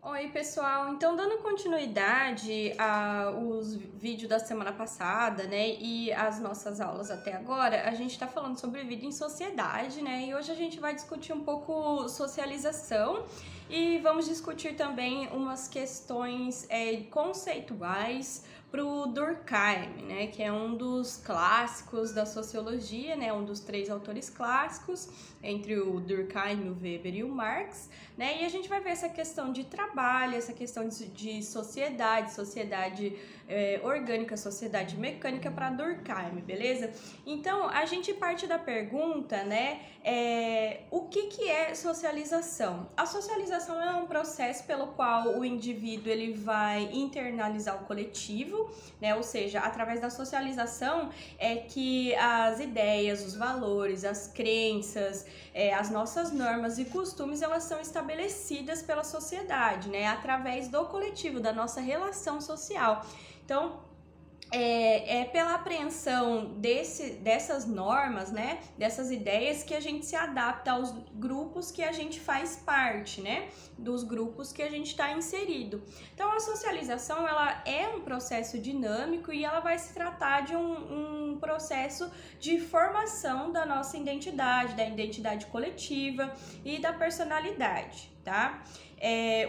Oi, pessoal. Então, dando continuidade aos vídeos da semana passada, né, e as nossas aulas até agora, a gente está falando sobre vida em sociedade, né, e hoje a gente vai discutir um pouco socialização e vamos discutir também umas questões conceituais para o Durkheim, né, que é um dos clássicos da sociologia, né, um dos três autores clássicos, entre o Durkheim, o Weber e o Marx, né, e a gente vai ver essa questão de trabalho, essa questão de sociedade orgânica, sociedade mecânica para Durkheim, beleza? Então, a gente parte da pergunta, né, o que é socialização? A socialização é um processo pelo qual o indivíduo ele vai internalizar o coletivo, né? Ou seja, através da socialização é que as ideias, os valores, as crenças, as nossas normas e costumes, elas são estabelecidas pela sociedade, né? Através do coletivo, da nossa relação social. Então, pela apreensão dessas normas, né, dessas ideias que a gente se adapta aos grupos que a gente faz parte, né, dos grupos que a gente está inserido. Então, a socialização, ela é um processo dinâmico e ela vai se tratar de um processo de formação da nossa identidade, da identidade coletiva e da personalidade, tá?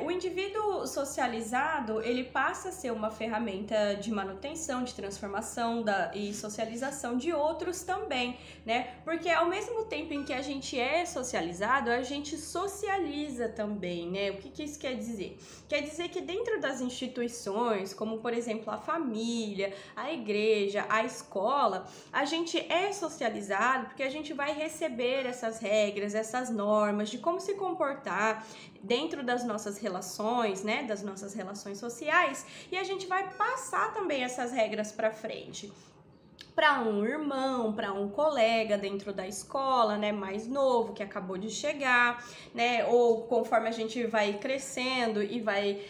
O indivíduo socializado, ele passa a ser uma ferramenta de manutenção, de transformação e socialização de outros também, né? Porque ao mesmo tempo em que a gente é socializado, a gente socializa também, né? O que isso quer dizer? Quer dizer que dentro das instituições, como por exemplo a família, a igreja, a escola, a gente é socializado porque a gente vai receber essas regras, essas normas de como se comportar dentro das nossas relações, né, das nossas relações sociais, e a gente vai passar também essas regras para frente para um irmão, para um colega dentro da escola, né, mais novo, que acabou de chegar, né, ou conforme a gente vai crescendo e vai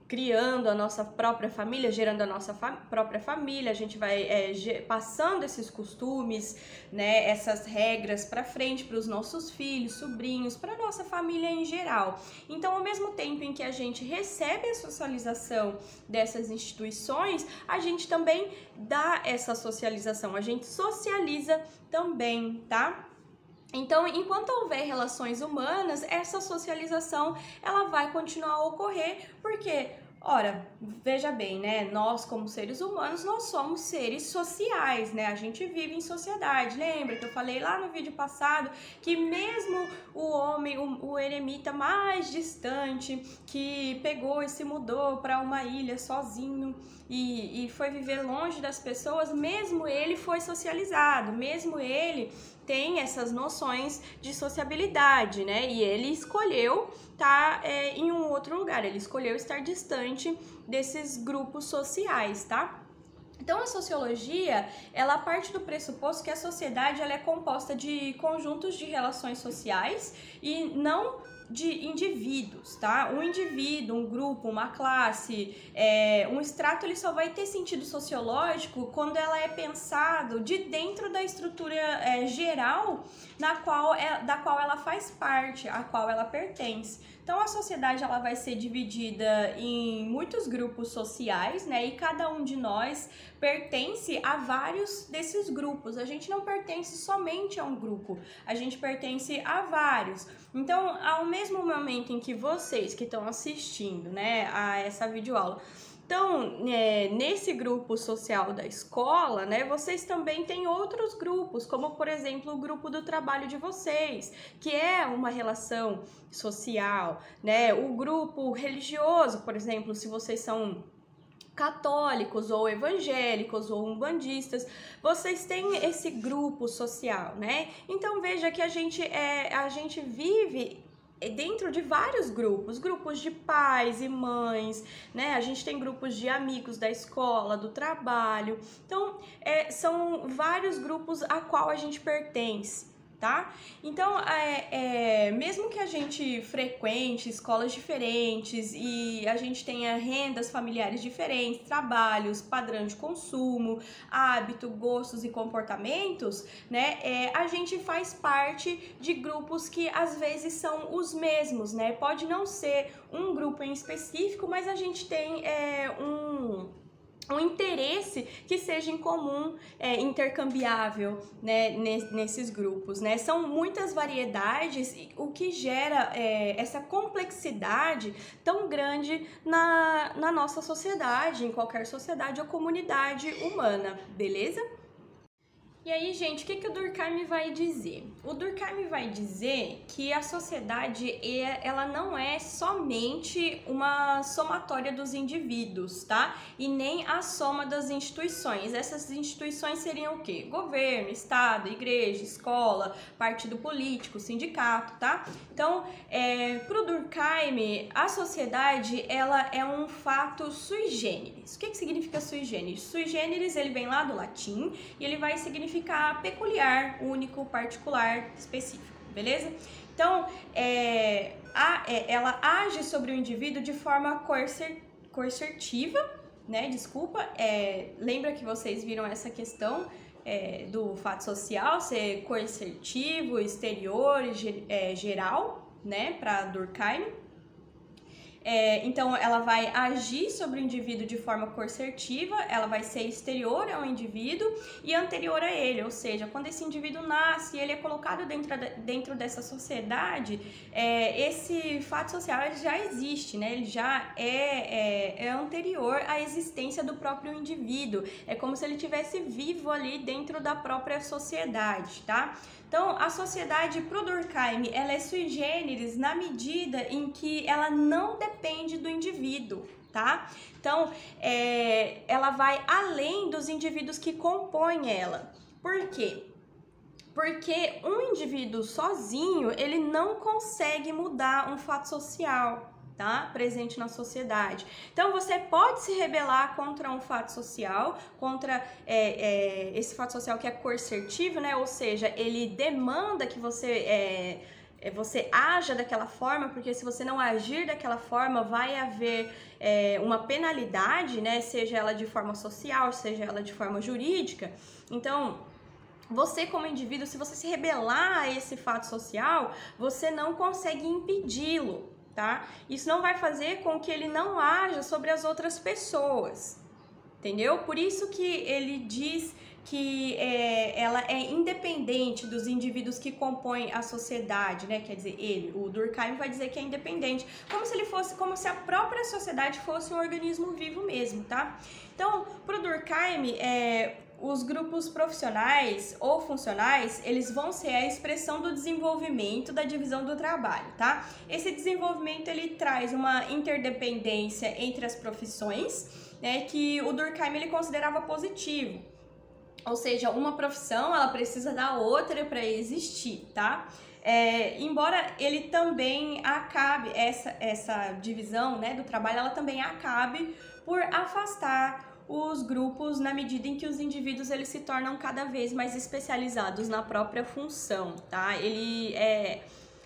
criando a nossa própria família, gerando a nossa própria família, a gente vai passando esses costumes, né, essas regras para frente para os nossos filhos, sobrinhos, para nossa família em geral. Então, ao mesmo tempo em que a gente recebe a socialização dessas instituições, a gente também dá essa socialização, a gente socializa também, tá? Então, enquanto houver relações humanas, essa socialização ela vai continuar a ocorrer, porque, ora, veja bem, né? Nós, como seres humanos, nós somos seres sociais, né? A gente vive em sociedade. Lembra que eu falei lá no vídeo passado que mesmo o homem, o eremita mais distante, que pegou e se mudou para uma ilha sozinho e foi viver longe das pessoas, mesmo ele foi socializado, mesmo ele tem essas noções de sociabilidade, né? E ele escolheu estar em um outro lugar, ele escolheu estar distante desses grupos sociais, tá? Então, a sociologia, ela parte do pressuposto que a sociedade ela é composta de conjuntos de relações sociais e não de indivíduos, tá? Um indivíduo, um grupo, uma classe, um extrato, ele só vai ter sentido sociológico quando ela é pensado de dentro da estrutura geral da qual ela faz parte, a qual ela pertence. Então, a sociedade ela vai ser dividida em muitos grupos sociais, né? E cada um de nós pertence a vários desses grupos. A gente não pertence somente a um grupo, a gente pertence a vários. Então, ao mesmo momento em que vocês que estão assistindo, né, a essa videoaula, então, nesse grupo social da escola, né, vocês também têm outros grupos, como, por exemplo, o grupo do trabalho de vocês, que é uma relação social, né, o grupo religioso, por exemplo, se vocês são católicos ou evangélicos ou umbandistas, vocês têm esse grupo social, né? Então, veja que a gente vive dentro de vários grupos de pais e mães, né? A gente tem grupos de amigos da escola, do trabalho. Então, são vários grupos a qual a gente pertence. tá? Então, mesmo que a gente frequente escolas diferentes e a gente tenha rendas familiares diferentes, trabalhos, padrão de consumo, hábito, gostos e comportamentos, né? A gente faz parte de grupos que às vezes são os mesmos, né? Pode não ser um grupo em específico, mas a gente tem um interesse que seja em comum, intercambiável, né, nesses grupos, né? São muitas variedades, o que gera essa complexidade tão grande na nossa sociedade, em qualquer sociedade ou comunidade humana, beleza? E aí, gente, o que o Durkheim vai dizer? O Durkheim vai dizer que a sociedade, ela não é somente uma somatória dos indivíduos, tá? E nem a soma das instituições. Essas instituições seriam o quê? Governo, Estado, igreja, escola, partido político, sindicato, tá? Então, pro Durkheim, a sociedade, ela é um fato sui generis. O que significa sui generis? Sui generis, ele vem lá do latim e ele vai significar peculiar, único, particular, específico, beleza? Então, ela age sobre o indivíduo de forma coercitiva, né? Desculpa, lembra que vocês viram essa questão do fato social ser coercitivo, exterior e geral, né? Para Durkheim. Então, ela vai agir sobre o indivíduo de forma coercitiva, ela vai ser exterior ao indivíduo e anterior a ele, ou seja, quando esse indivíduo nasce e ele é colocado dentro dessa sociedade, esse fato social ele já existe, né? Ele já é anterior à existência do próprio indivíduo, é como se ele estivesse vivo ali dentro da própria sociedade, tá? Então, a sociedade pro Durkheim, ela é sui generis na medida em que ela não depende do indivíduo, tá? Então, ela vai além dos indivíduos que compõem ela. Por quê? Porque um indivíduo sozinho, ele não consegue mudar um fato social, tá? Presente na sociedade. Então, você pode se rebelar contra um fato social, contra esse fato social que é coercitivo, né? Ou seja, ele demanda que você haja daquela forma, porque se você não agir daquela forma, vai haver uma penalidade, né? Seja ela de forma social, seja ela de forma jurídica. Então, você como indivíduo, se você se rebelar a esse fato social, você não consegue impedi-lo, tá? Isso não vai fazer com que ele não haja sobre as outras pessoas, entendeu? Por isso que ele diz que ela é independente dos indivíduos que compõem a sociedade, né? Quer dizer, o Durkheim vai dizer que é independente, como se a própria sociedade fosse um organismo vivo mesmo, tá? Então, pro Durkheim, os grupos profissionais ou funcionais, eles vão ser a expressão do desenvolvimento da divisão do trabalho, tá? Esse desenvolvimento, ele traz uma interdependência entre as profissões, né, que o Durkheim, ele considerava positivo. Ou seja, uma profissão, ela precisa da outra para existir, tá? Embora ele também acabe, essa divisão, né, do trabalho, ela também acabe por afastar os grupos na medida em que os indivíduos eles se tornam cada vez mais especializados na própria função, tá? Ele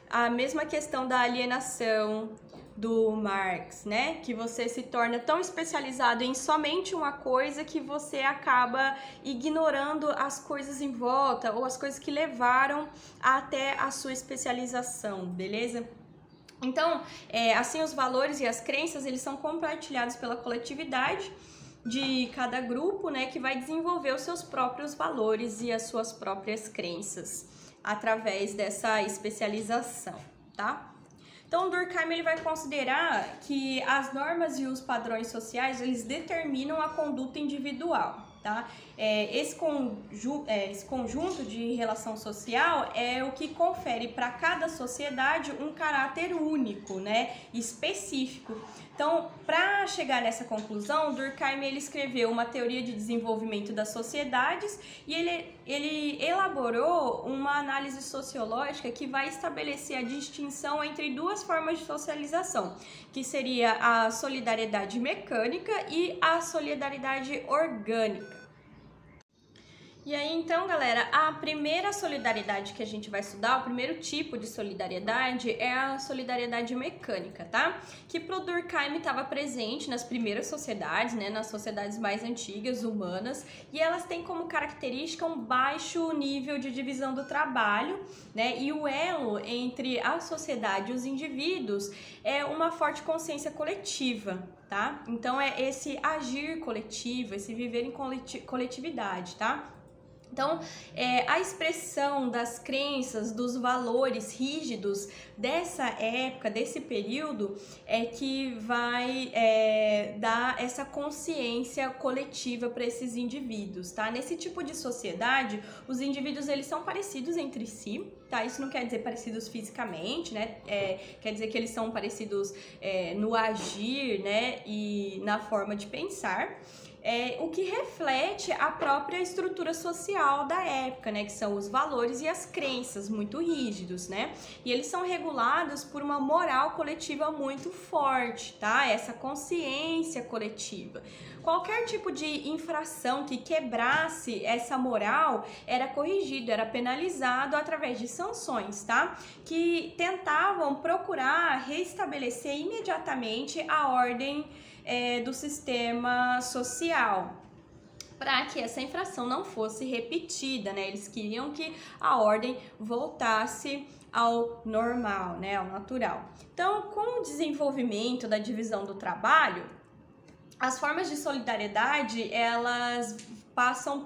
a mesma questão da alienação do Marx, né? Que você se torna tão especializado em somente uma coisa que você acaba ignorando as coisas em volta ou as coisas que levaram até a sua especialização, beleza? Então, assim, os valores e as crenças, eles são compartilhados pela coletividade de cada grupo, né, que vai desenvolver os seus próprios valores e as suas próprias crenças através dessa especialização, tá? Então, Durkheim ele vai considerar que as normas e os padrões sociais, eles determinam a conduta individual, tá? Esse conjunto de relação social é o que confere para cada sociedade um caráter único, né, específico. Então, para chegar nessa conclusão, Durkheim ele escreveu uma teoria de desenvolvimento das sociedades e ele elaborou uma análise sociológica que vai estabelecer a distinção entre duas formas de socialização, que seria a solidariedade mecânica e a solidariedade orgânica. E aí, então, galera, a primeira solidariedade que a gente vai estudar, o primeiro tipo de solidariedade é a solidariedade mecânica, tá? Que pro Durkheim estava presente nas primeiras sociedades, né, nas sociedades mais antigas, humanas, e elas têm como característica um baixo nível de divisão do trabalho, né? E o elo entre a sociedade e os indivíduos é uma forte consciência coletiva, tá? Então é esse agir coletivo, esse viver em coletividade, tá? Então, a expressão das crenças, dos valores rígidos dessa época, desse período, é que vai dar essa consciência coletiva para esses indivíduos, tá? Nesse tipo de sociedade, os indivíduos, eles são parecidos entre si, tá? Isso não quer dizer parecidos fisicamente, né? Quer dizer que eles são parecidos no agir, né? E na forma de pensar. O que reflete a própria estrutura social da época, né, que são os valores e as crenças muito rígidos, né, e eles são regulados por uma moral coletiva muito forte, tá, essa consciência coletiva. Qualquer tipo de infração que quebrasse essa moral era corrigido, era penalizado através de sanções, tá, que tentavam procurar restabelecer imediatamente a ordem do sistema social, para que essa infração não fosse repetida, né? Eles queriam que a ordem voltasse ao normal, né? Ao natural. Então, com o desenvolvimento da divisão do trabalho, as formas de solidariedade, elas passam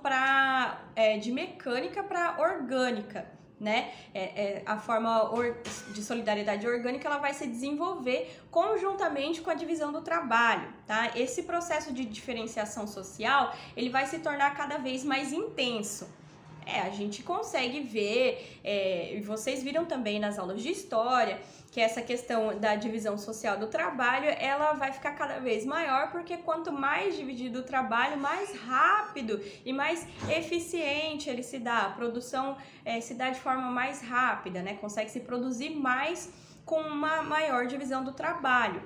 de mecânica para orgânica, né? A forma de solidariedade orgânica, ela vai se desenvolver conjuntamente com a divisão do trabalho, tá? Esse processo de diferenciação social, ele vai se tornar cada vez mais intenso. A gente consegue ver, e vocês viram também nas aulas de história, que essa questão da divisão social do trabalho, ela vai ficar cada vez maior, porque quanto mais dividido o trabalho, mais rápido e mais eficiente ele se dá. A produção se dá de forma mais rápida, né? Consegue se produzir mais com uma maior divisão do trabalho.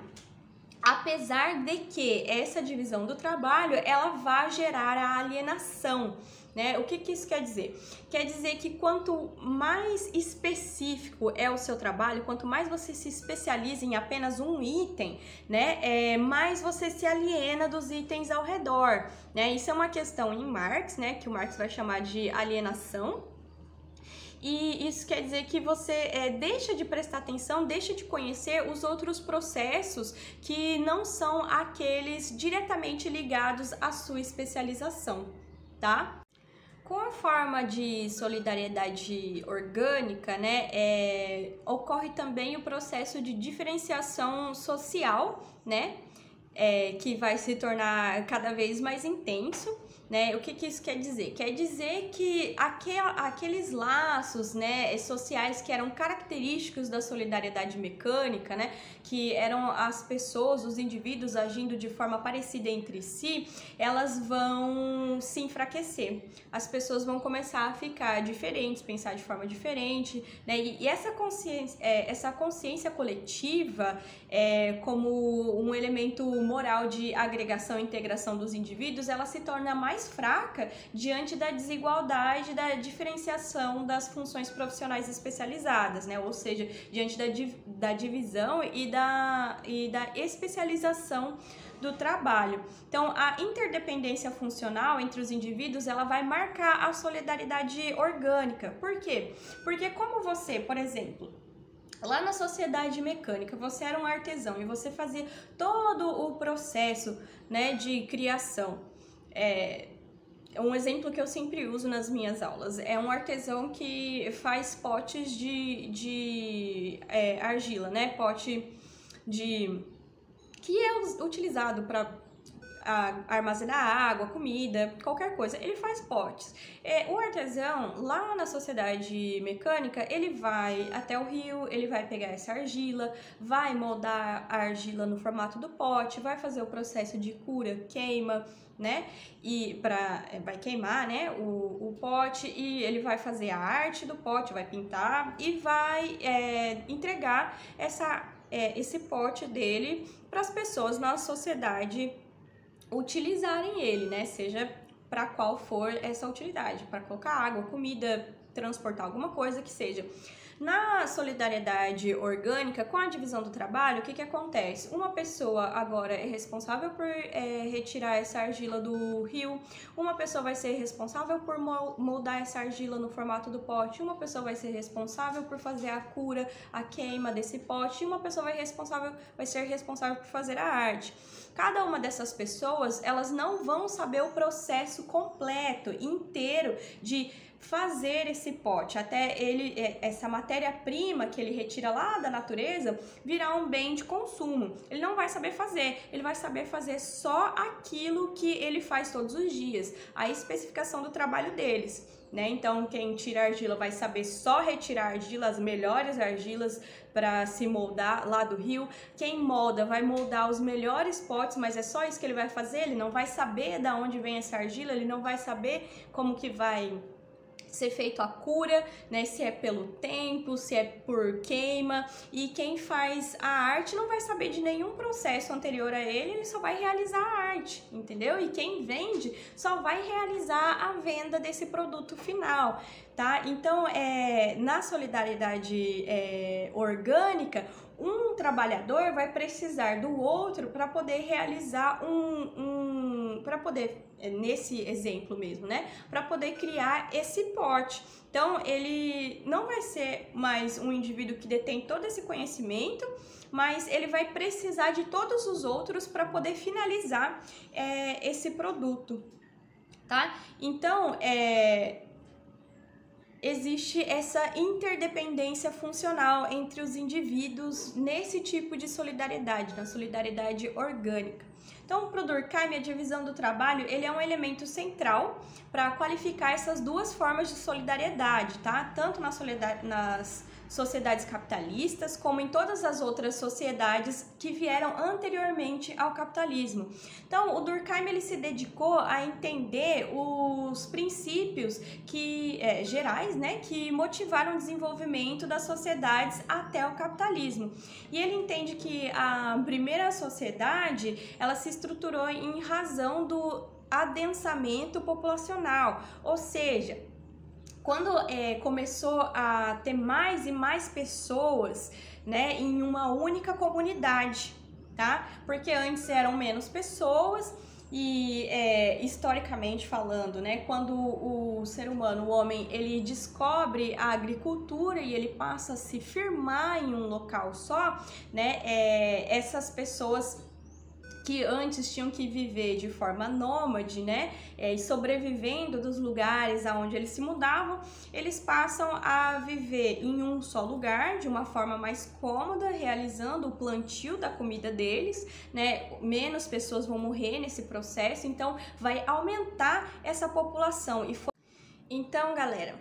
Apesar de que essa divisão do trabalho, ela vai gerar a alienação, né? O que isso quer dizer? Quer dizer que quanto mais específico é o seu trabalho, quanto mais você se especializa em apenas um item, né? Mais você se aliena dos itens ao redor, né? Isso é uma questão em Marx, né? Que o Marx vai chamar de alienação. E isso quer dizer que você deixa de prestar atenção, deixa de conhecer os outros processos que não são aqueles diretamente ligados à sua especialização, tá? Com a forma de solidariedade orgânica, né, ocorre também o processo de diferenciação social, né, que vai se tornar cada vez mais intenso. Né? O que isso quer dizer? Quer dizer que aqueles laços, né, sociais que eram característicos da solidariedade mecânica, né, que eram as pessoas, os indivíduos agindo de forma parecida entre si, elas vão se enfraquecer. As pessoas vão começar a ficar diferentes, pensar de forma diferente, né? E essa consciência coletiva, como um elemento moral de agregação e integração dos indivíduos, ela se torna mais fraca diante da desigualdade, da diferenciação das funções profissionais especializadas, né? Ou seja, diante da divisão e da especialização do trabalho. Então, a interdependência funcional entre os indivíduos, ela vai marcar a solidariedade orgânica. Por quê? Porque como você, por exemplo, lá na sociedade mecânica, você era um artesão e você fazia todo o processo, né, de criação. Um exemplo que eu sempre uso nas minhas aulas é um artesão que faz potes de argila, né? Pote que é utilizado para armazenar água, comida, qualquer coisa, ele faz potes. O artesão, lá na sociedade mecânica, ele vai até o rio, ele vai pegar essa argila, vai moldar a argila no formato do pote, vai fazer o processo de cura, queima, né? E vai queimar, né, o pote, e ele vai fazer a arte do pote, vai pintar e vai entregar esse pote dele para as pessoas na sociedade utilizarem ele, né? Seja para qual for essa utilidade, para colocar água, comida, transportar alguma coisa que seja. Na solidariedade orgânica, com a divisão do trabalho, o que acontece? Uma pessoa agora é responsável por retirar essa argila do rio, uma pessoa vai ser responsável por moldar essa argila no formato do pote, uma pessoa vai ser responsável por fazer a cura, a queima desse pote, e uma pessoa vai ser responsável por fazer a arte. Cada uma dessas pessoas, elas não vão saber o processo completo, inteiro de fazer esse pote, até essa matéria-prima que ele retira lá da natureza virar um bem de consumo. Ele não vai saber fazer, ele vai saber fazer só aquilo que ele faz todos os dias, a especificação do trabalho deles, né? Então, quem tira argila vai saber só retirar argila, as melhores argilas para se moldar lá do rio. Quem molda vai moldar os melhores potes, mas é só isso que ele vai fazer, ele não vai saber de onde vem essa argila, ele não vai saber como que vai ser feito a cura, né? Se é pelo tempo, se é por queima, e quem faz a arte não vai saber de nenhum processo anterior a ele só vai realizar a arte, entendeu? E quem vende só vai realizar a venda desse produto final, tá? Então, na solidariedade orgânica, um trabalhador vai precisar do outro para poder realizar para poder, nesse exemplo mesmo, né? Para poder criar esse pote. Então, ele não vai ser mais um indivíduo que detém todo esse conhecimento, mas ele vai precisar de todos os outros para poder finalizar esse produto, tá? Então, existe essa interdependência funcional entre os indivíduos nesse tipo de solidariedade, na solidariedade orgânica. Então, para o Durkheim, a divisão do trabalho ele é um elemento central para qualificar essas duas formas de solidariedade, tá? Tanto nas sociedades capitalistas, como em todas as outras sociedades que vieram anteriormente ao capitalismo. Então, o Durkheim ele se dedicou a entender os princípios gerais, né, que motivaram o desenvolvimento das sociedades até o capitalismo. E ele entende que a primeira sociedade ela se estruturou em razão do adensamento populacional, ou seja, quando começou a ter mais e mais pessoas, né, em uma única comunidade, tá? Porque antes eram menos pessoas e, historicamente falando, né, quando o ser humano, o homem, ele descobre a agricultura e ele passa a se firmar em um local só, né, essas pessoas que antes tinham que viver de forma nômade, né, e sobrevivendo dos lugares aonde eles se mudavam, eles passam a viver em um só lugar, de uma forma mais cômoda, realizando o plantio da comida deles, né, menos pessoas vão morrer nesse processo, então vai aumentar essa população. Então, galera,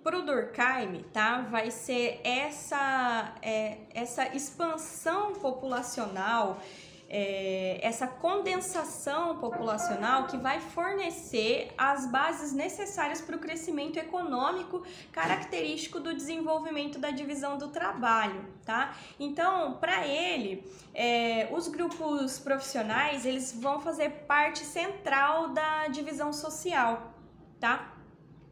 pro Durkheim, tá, vai ser essa expansão populacional, essa condensação populacional que vai fornecer as bases necessárias para o crescimento econômico característico do desenvolvimento da divisão do trabalho, tá? Então, para ele, os grupos profissionais, eles vão fazer parte central da divisão social, tá?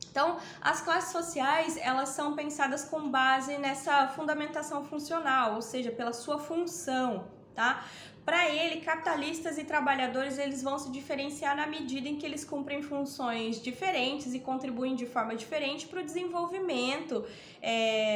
Então, as classes sociais, elas são pensadas com base nessa fundamentação funcional, ou seja, pela sua função, tá? Para ele, capitalistas e trabalhadores, eles vão se diferenciar na medida em que eles cumprem funções diferentes e contribuem de forma diferente para o desenvolvimento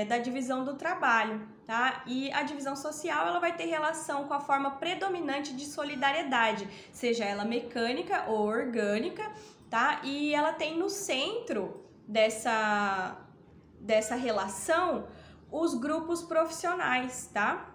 da divisão do trabalho, tá? E a divisão social, ela vai ter relação com a forma predominante de solidariedade, seja ela mecânica ou orgânica, tá? E ela tem no centro dessa relação os grupos profissionais, tá?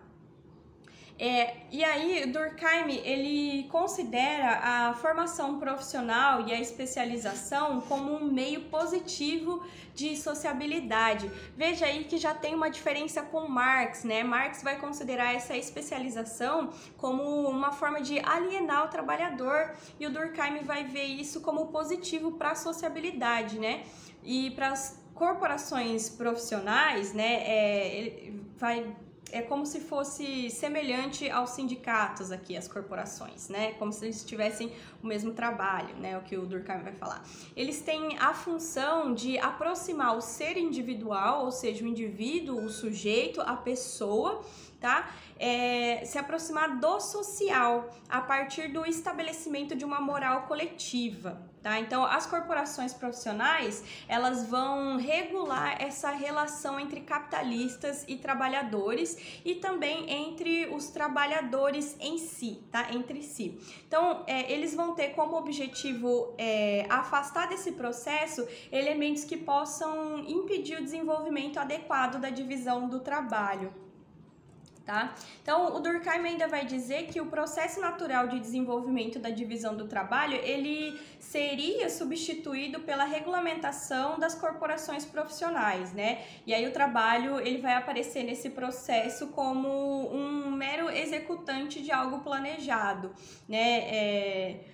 E aí, Durkheim, ele considera a formação profissional e a especialização como um meio positivo de sociabilidade. Veja aí que já tem uma diferença com Marx, né? Marx vai considerar essa especialização como uma forma de alienar o trabalhvai e o Durkheim vai ver isso como positivo para a sociabilidade, né? E para as corporações profissionais, né? Ele vai é como se fosse semelhante aos sindicatos aqui, as corporações, né? Como se eles tivessem o mesmo trabalho, né? O que o Durkheim vai falar. Eles têm a função de aproximar o ser individual, ou seja, o indivíduo, o sujeito, a pessoa, tá? Se aproximar do social a partir do estabelecimento de uma moral coletiva, tá? Então, as corporações profissionais, elas vão regular essa relação entre capitalistas e trabalhadores e também entre os trabalhadores em si, tá? Entre si. Então, eles vão ter como objetivo afastar desse processo elementos que possam impedir o desenvolvimento adequado da divisão do trabalho. Tá? Então, o Durkheim ainda vai dizer que o processo natural de desenvolvimento da divisão do trabalho, ele seria substituído pela regulamentação das corporações profissionais, né? E aí o trabalho, ele vai aparecer nesse processo como um mero executante de algo planejado, né?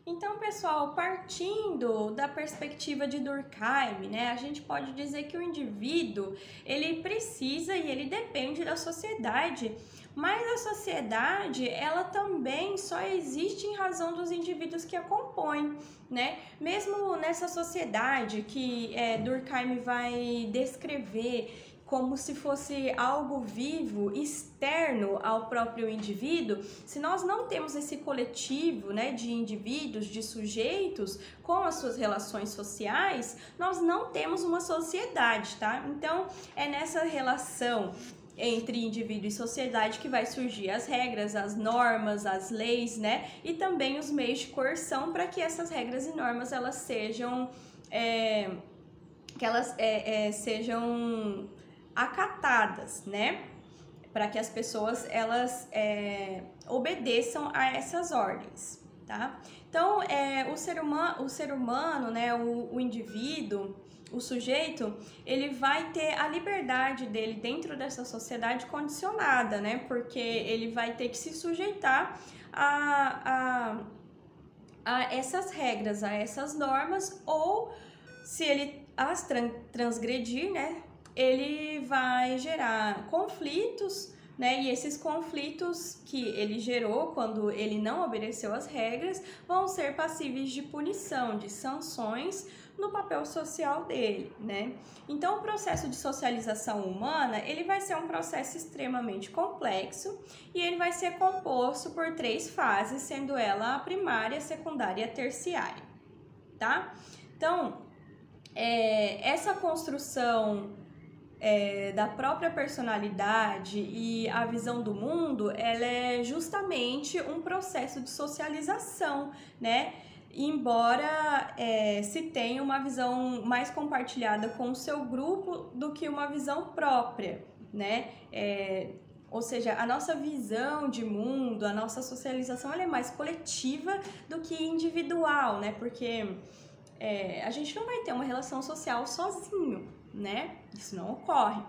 Então, pessoal, partindo da perspectiva de Durkheim, né, a gente pode dizer que o indivíduo, ele precisa e ele depende da sociedade, mas a sociedade, ela também só existe em razão dos indivíduos que a compõem, né? Mesmo nessa sociedade que Durkheim vai descrever como se fosse algo vivo, externo ao próprio indivíduo, se nós não temos esse coletivo, né, de indivíduos, de sujeitos com as suas relações sociais, nós não temos uma sociedade, tá? Então, é nessa relação entre indivíduo e sociedade que vai surgir as regras, as normas, as leis, né? E também os meios de coerção para que essas regras e normas elas sejam sejam acatadas, né? Para que as pessoas elas obedeçam a essas ordens, tá? Então, o ser humano, né? O indivíduo, o sujeito, ele vai ter a liberdade dele dentro dessa sociedade condicionada, né? Porque ele vai ter que se sujeitar a essas regras, a essas normas, ou se ele as transgredir, né? Ele vai gerar conflitos, né? E esses conflitos que ele gerou quando ele não obedeceu às regras vão ser passíveis de punição, de sanções no papel social dele, né? Então, o processo de socialização humana, ele vai ser um processo extremamente complexo e ele vai ser composto por 3 fases, sendo ela a primária, a secundária e a terciária, tá? Então, essa construção da própria personalidade e a visão do mundo, ela é justamente um processo de socialização, né? Embora se tenha uma visão mais compartilhada com o seu grupo do que uma visão própria, né? Ou seja, a nossa visão de mundo, a nossa socialização, ela é mais coletiva do que individual, né? Porque a gente não vai ter uma relação social sozinho, né? Isso não ocorre.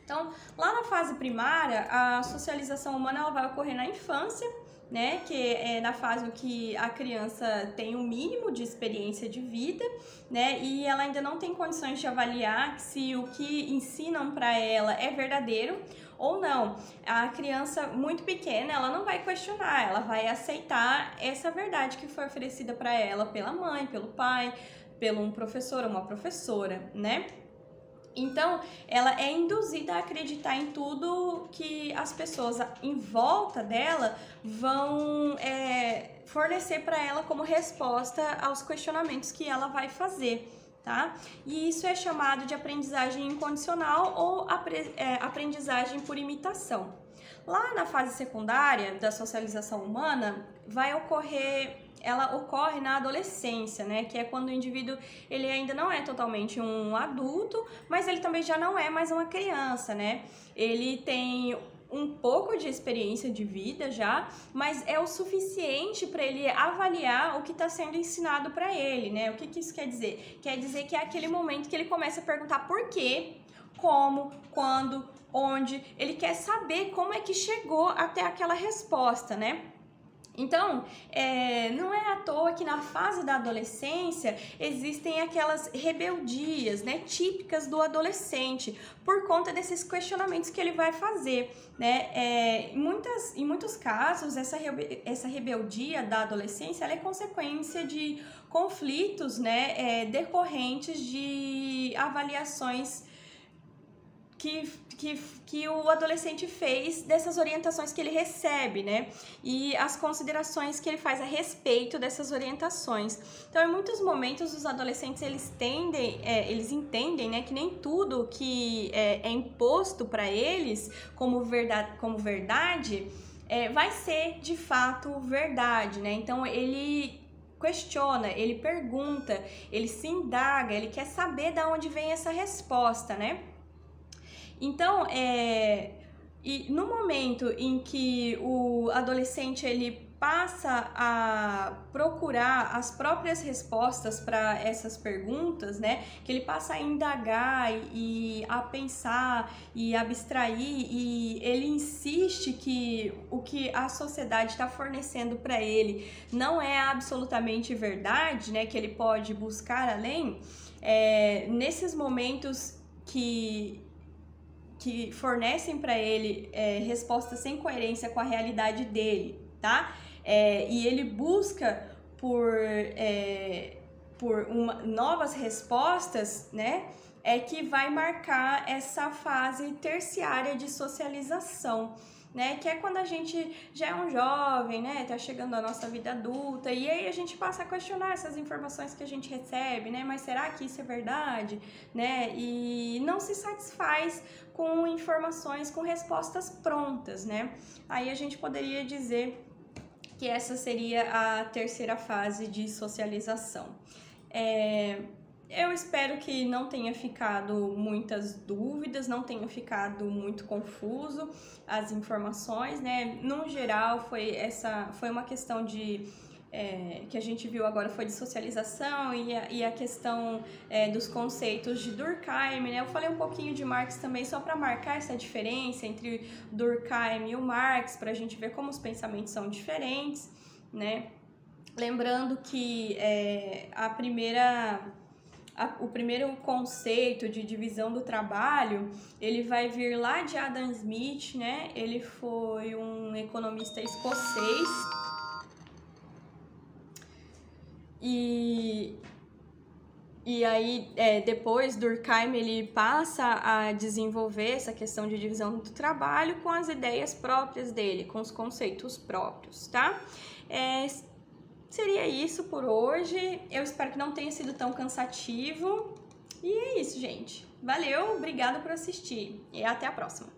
Então, lá na fase primária, a socialização humana ela vai ocorrer na infância, né? Que é na fase em que a criança tem um mínimo de experiência de vida, né? E ela ainda não tem condições de avaliar se o que ensinam para ela é verdadeiro ou não. A criança muito pequena, ela não vai questionar, ela vai aceitar essa verdade que foi oferecida para ela pela mãe, pelo pai, pelo um professor ou uma professora, né? Então, ela é induzida a acreditar em tudo que as pessoas em volta dela vão fornecer para ela como resposta aos questionamentos que ela vai fazer, tá? E isso é chamado de aprendizagem incondicional ou aprendizagem por imitação. Lá na fase secundária da socialização humana, ela ocorre na adolescência, né? Que é quando o indivíduo ele ainda não é totalmente um adulto, mas ele também já não é mais uma criança, né? Ele tem um pouco de experiência de vida já, mas é o suficiente para ele avaliar o que está sendo ensinado para ele, né? O que isso quer dizer? Quer dizer que é aquele momento que ele começa a perguntar por quê, como, quando, onde. Ele quer saber como é que chegou até aquela resposta, né? Então, não é à toa que na fase da adolescência existem aquelas rebeldias, né, típicas do adolescente, por conta desses questionamentos que ele vai fazer, né? Em muitos casos, essa rebeldia da adolescência ela é consequência de conflitos, né, decorrentes de avaliações que o adolescente fez dessas orientações que ele recebe, né? E as considerações que ele faz a respeito dessas orientações. Então, em muitos momentos, os adolescentes, eles entendem, né, que nem tudo que é imposto para eles como verdade vai ser, de fato, verdade, né? Então, ele questiona, ele pergunta, ele se indaga, ele quer saber de onde vem essa resposta, né? Então, e no momento em que o adolescente ele passa a procurar as próprias respostas para essas perguntas, né? Que ele passa a indagar e a pensar e abstrair, e ele insiste que o que a sociedade está fornecendo para ele não é absolutamente verdade, né? Que ele pode buscar além. Nesses momentos que fornecem para ele respostas sem coerência com a realidade dele, tá? E ele busca por novas respostas, né? Que vai marcar essa fase terciária de socialização, né? Que é quando a gente já é um jovem, né? Tá chegando a nossa vida adulta, e aí a gente passa a questionar essas informações que a gente recebe, né? Mas será que isso é verdade, né? E não se satisfaz com informações, com respostas prontas, né? Aí a gente poderia dizer que essa seria a terceira fase de socialização. Eu espero que não tenha ficado muitas dúvidas, não tenha ficado muito confuso as informações, né? No geral, foi uma questão que a gente viu agora foi de socialização e a questão dos conceitos de Durkheim, né? Eu falei um pouquinho de Marx também, só para marcar essa diferença entre Durkheim e o Marx, para a gente ver como os pensamentos são diferentes, né? Lembrando que o primeiro conceito de divisão do trabalho, ele vai vir lá de Adam Smith, né? Ele foi um economista escocês. E aí, depois, Durkheim, ele passa a desenvolver essa questão de divisão do trabalho com as ideias próprias dele, com os conceitos próprios, tá? Seria isso por hoje. Eu espero que não tenha sido tão cansativo. E é isso, gente. Valeu, obrigada por assistir e até a próxima.